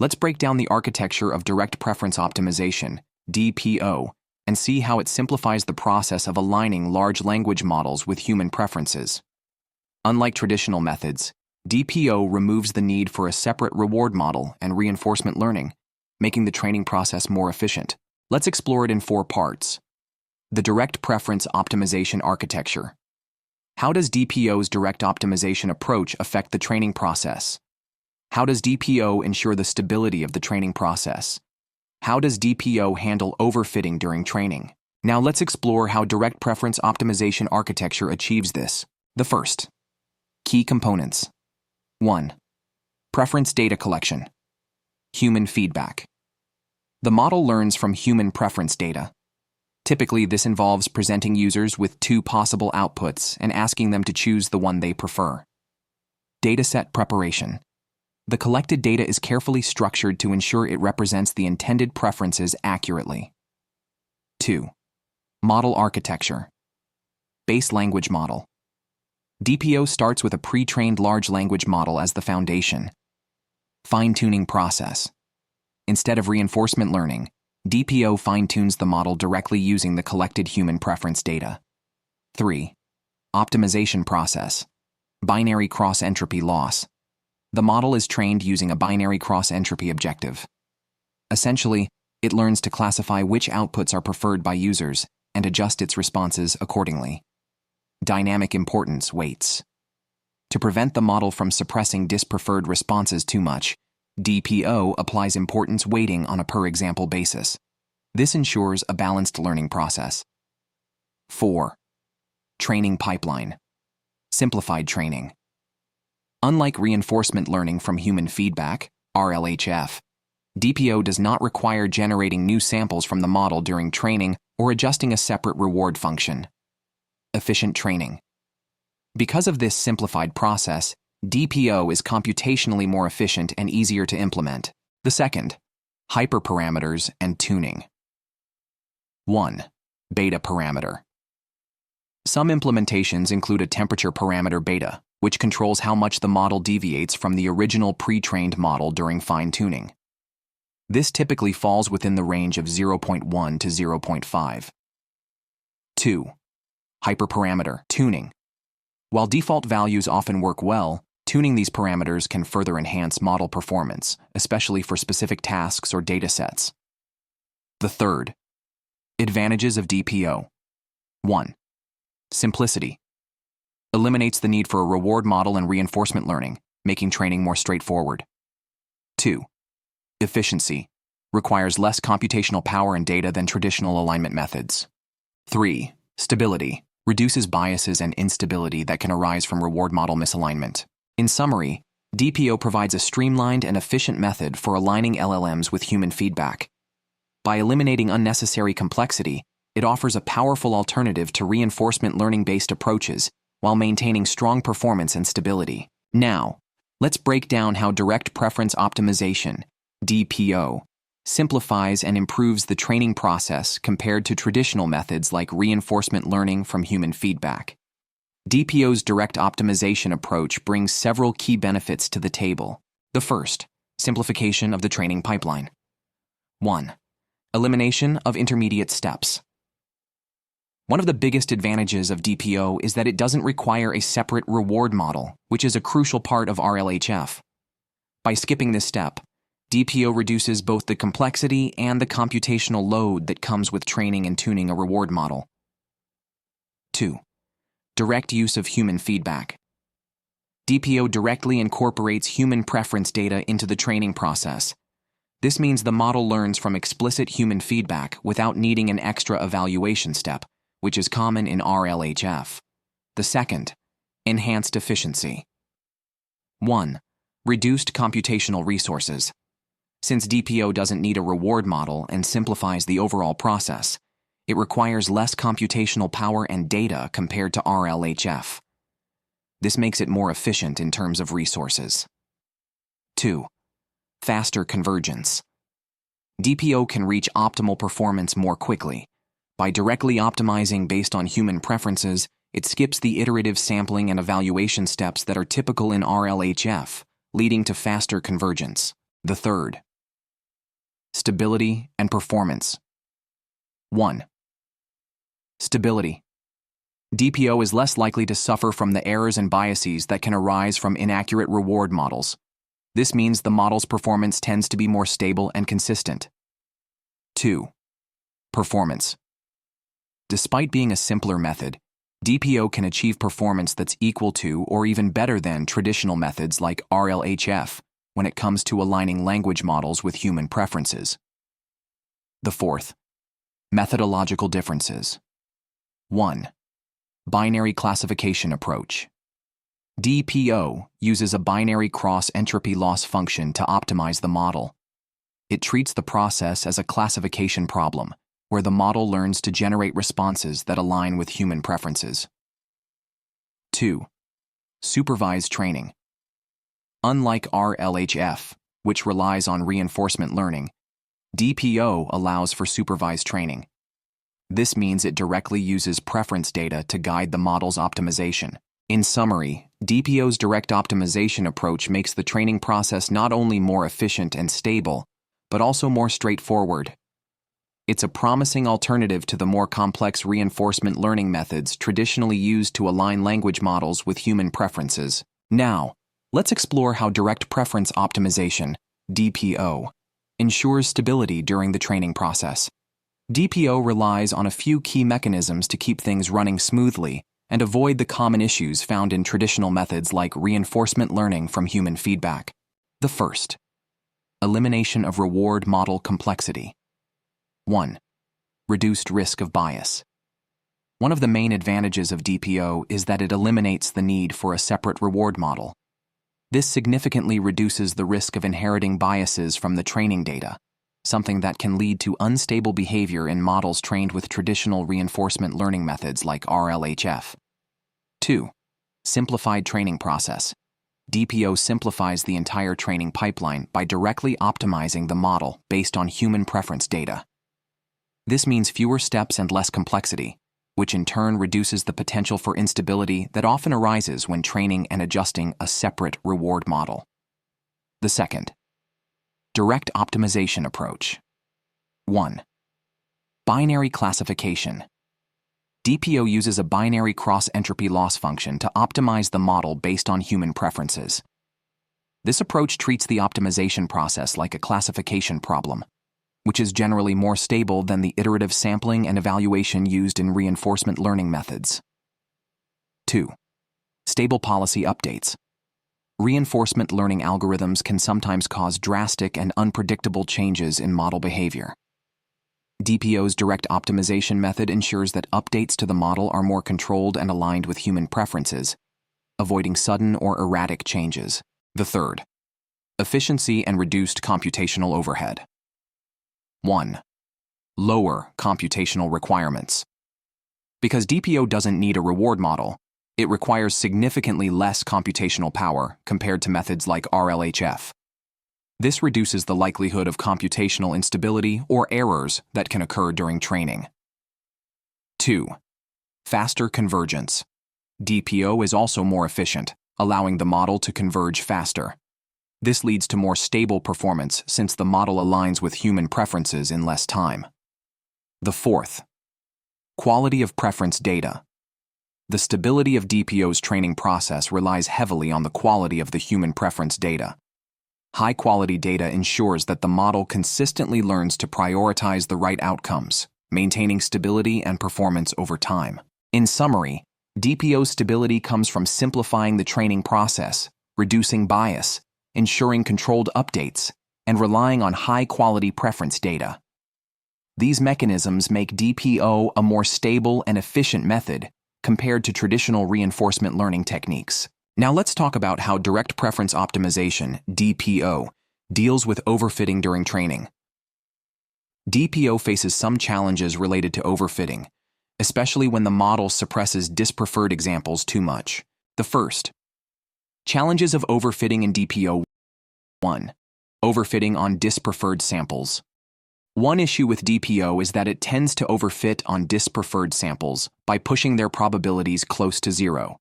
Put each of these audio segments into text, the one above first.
Let's break down the architecture of direct preference optimization, DPO, and see how it simplifies the process of aligning large language models with human preferences. Unlike traditional methods, DPO removes the need for a separate reward model and reinforcement learning, making the training process more efficient. Let's explore it in 4 parts. The direct preference optimization architecture. How does DPO's direct optimization approach affect the training process? How does DPO ensure the stability of the training process? How does DPO handle overfitting during training? Now let's explore how direct preference optimization architecture achieves this. The first. Key components. 1. Preference data collection. Human feedback. The model learns from human preference data. Typically, this involves presenting users with 2 possible outputs and asking them to choose the one they prefer. Dataset preparation. The collected data is carefully structured to ensure it represents the intended preferences accurately. 2. Model architecture. Base language model. DPO starts with a pre-trained large language model as the foundation. Fine-tuning process. Instead of reinforcement learning, DPO fine-tunes the model directly using the collected human preference data. 3. Optimization process. Binary cross-entropy loss. The model is trained using a binary cross-entropy objective. Essentially, it learns to classify which outputs are preferred by users and adjust its responses accordingly. Dynamic importance weights. To prevent the model from suppressing dispreferred responses too much, DPO applies importance weighting on a per-example basis. This ensures a balanced learning process. 4. Training pipeline. Simplified training. Unlike reinforcement learning from human feedback, RLHF, DPO does not require generating new samples from the model during training or adjusting a separate reward function. Efficient training. Because of this simplified process, DPO is computationally more efficient and easier to implement. The second, hyperparameters and tuning. 1. Beta parameter. Some implementations include a temperature parameter beta, which controls how much the model deviates from the original pre-trained model during fine-tuning. This typically falls within the range of 0.1 to 0.5. 2. Hyperparameter tuning. While default values often work well, tuning these parameters can further enhance model performance, especially for specific tasks or datasets. The third. Advantages of DPO. 1. Simplicity. Eliminates the need for a reward model and reinforcement learning, making training more straightforward. 2. Efficiency. Requires less computational power and data than traditional alignment methods. 3. Stability. Reduces biases and instability that can arise from reward model misalignment. In summary, DPO provides a streamlined and efficient method for aligning LLMs with human feedback. By eliminating unnecessary complexity, it offers a powerful alternative to reinforcement learning-based approaches while maintaining strong performance and stability. Now, let's break down how direct preference optimization, DPO, simplifies and improves the training process compared to traditional methods like reinforcement learning from human feedback. DPO's direct optimization approach brings several key benefits to the table. The first, simplification of the training pipeline. 1. Elimination of intermediate steps. One of the biggest advantages of DPO is that it doesn't require a separate reward model, which is a crucial part of RLHF. By skipping this step, DPO reduces both the complexity and the computational load that comes with training and tuning a reward model. 2. Direct use of human feedback. DPO directly incorporates human preference data into the training process. This means the model learns from explicit human feedback without needing an extra evaluation step, which is common in RLHF. The second, enhanced efficiency. 1. Reduced computational resources. Since DPO doesn't need a reward model and simplifies the overall process, it requires less computational power and data compared to RLHF. This makes it more efficient in terms of resources. 2. Faster convergence. DPO can reach optimal performance more quickly. By directly optimizing based on human preferences, it skips the iterative sampling and evaluation steps that are typical in RLHF, leading to faster convergence. The third, Stability and performance. 1. Stability. DPO is less likely to suffer from the errors and biases that can arise from inaccurate reward models. This means the model's performance tends to be more stable and consistent. 2. Performance. Despite being a simpler method, DPO can achieve performance that's equal to or even better than traditional methods like RLHF when it comes to aligning language models with human preferences. The fourth, methodological differences. 1. Binary classification approach. DPO uses a binary cross-entropy loss function to optimize the model. It treats the process as a classification problem, where the model learns to generate responses that align with human preferences. 2. Supervised training. Unlike RLHF, which relies on reinforcement learning, DPO allows for supervised training. This means it directly uses preference data to guide the model's optimization. In summary, DPO's direct optimization approach makes the training process not only more efficient and stable, but also more straightforward. It's a promising alternative to the more complex reinforcement learning methods traditionally used to align language models with human preferences. Now, let's explore how direct preference optimization, DPO, ensures stability during the training process. DPO relies on a few key mechanisms to keep things running smoothly and avoid the common issues found in traditional methods like reinforcement learning from human feedback. The first, elimination of reward model complexity. 1. Reduced risk of bias. One of the main advantages of DPO is that it eliminates the need for a separate reward model. This significantly reduces the risk of inheriting biases from the training data, something that can lead to unstable behavior in models trained with traditional reinforcement learning methods like RLHF. 2. Simplified training process. DPO simplifies the entire training pipeline by directly optimizing the model based on human preference data. This means fewer steps and less complexity, which in turn reduces the potential for instability that often arises when training and adjusting a separate reward model. The second, direct optimization approach. 1. Binary classification. DPO uses a binary cross-entropy loss function to optimize the model based on human preferences. This approach treats the optimization process like a classification problem, which is generally more stable than the iterative sampling and evaluation used in reinforcement learning methods. 2. Stable policy updates. Reinforcement learning algorithms can sometimes cause drastic and unpredictable changes in model behavior. DPO's direct optimization method ensures that updates to the model are more controlled and aligned with human preferences, avoiding sudden or erratic changes. The third, efficiency and reduced computational overhead. 1. Lower computational requirements. Because DPO doesn't need a reward model, it requires significantly less computational power compared to methods like RLHF. This reduces the likelihood of computational instability or errors that can occur during training. 2. Faster convergence. DPO is also more efficient, allowing the model to converge faster. This leads to more stable performance since the model aligns with human preferences in less time. The fourth, quality of preference data. The stability of DPO's training process relies heavily on the quality of the human preference data. High-quality data ensures that the model consistently learns to prioritize the right outcomes, maintaining stability and performance over time. In summary, DPO's stability comes from simplifying the training process, reducing bias, ensuring controlled updates, and relying on high-quality preference data. These mechanisms make DPO a more stable and efficient method compared to traditional reinforcement learning techniques. Now let's talk about how direct preference optimization, DPO, deals with overfitting during training. DPO faces some challenges related to overfitting, especially when the model suppresses dispreferred examples too much. The first, challenges of overfitting in DPO. 1. Overfitting on dispreferred samples. One issue with DPO is that it tends to overfit on dispreferred samples by pushing their probabilities close to zero.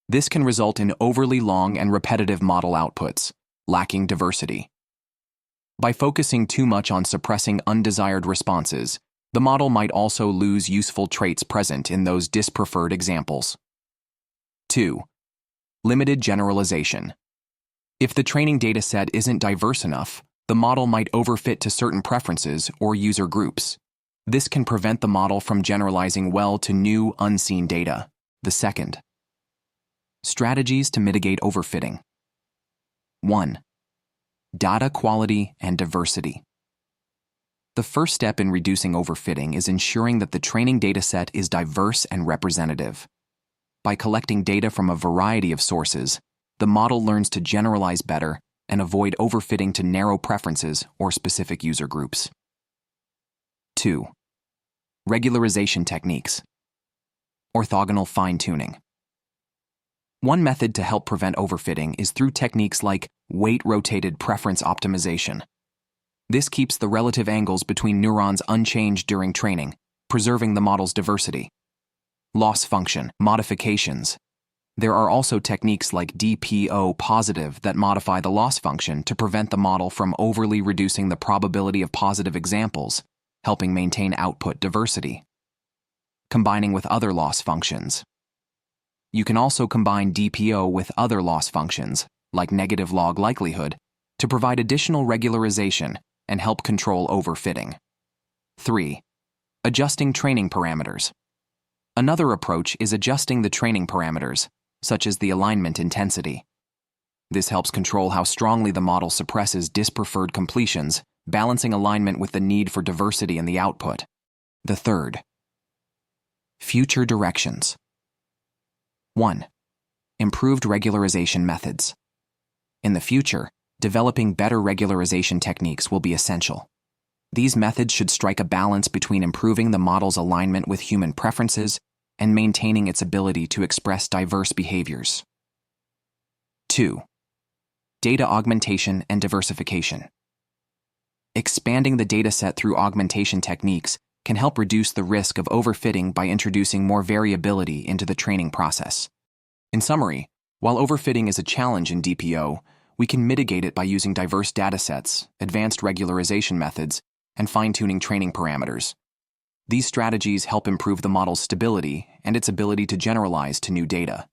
This can result in overly long and repetitive model outputs, lacking diversity. By focusing too much on suppressing undesired responses, the model might also lose useful traits present in those dispreferred examples. 2. Limited generalization. If the training dataset isn't diverse enough, the model might overfit to certain preferences or user groups. This can prevent the model from generalizing well to new, unseen data. The second. Strategies to mitigate overfitting. 1. Data quality and diversity. The first step in reducing overfitting is ensuring that the training dataset is diverse and representative. By collecting data from a variety of sources, the model learns to generalize better and avoid overfitting to narrow preferences or specific user groups. 2. Regularization techniques. Orthogonal fine-tuning. One method to help prevent overfitting is through techniques like weight-rotated preference optimization. This keeps the relative angles between neurons unchanged during training, preserving the model's diversity. Loss function modifications. There are also techniques like DPO positive that modify the loss function to prevent the model from overly reducing the probability of positive examples, helping maintain output diversity. Combining with other loss functions. You can also combine DPO with other loss functions, like negative log likelihood, to provide additional regularization and help control overfitting. 3. Adjusting training parameters. Another approach is adjusting the training parameters, such as the alignment intensity. This helps control how strongly the model suppresses dispreferred completions, balancing alignment with the need for diversity in the output. The third. Future directions. 1. Improved regularization methods. In the future, developing better regularization techniques will be essential. These methods should strike a balance between improving the model's alignment with human preferences and maintaining its ability to express diverse behaviors. 2. Data augmentation and diversification. Expanding the dataset through augmentation techniques can help reduce the risk of overfitting by introducing more variability into the training process. In summary, while overfitting is a challenge in DPO, we can mitigate it by using diverse datasets, advanced regularization methods, and fine-tuning training parameters. These strategies help improve the model's stability and its ability to generalize to new data.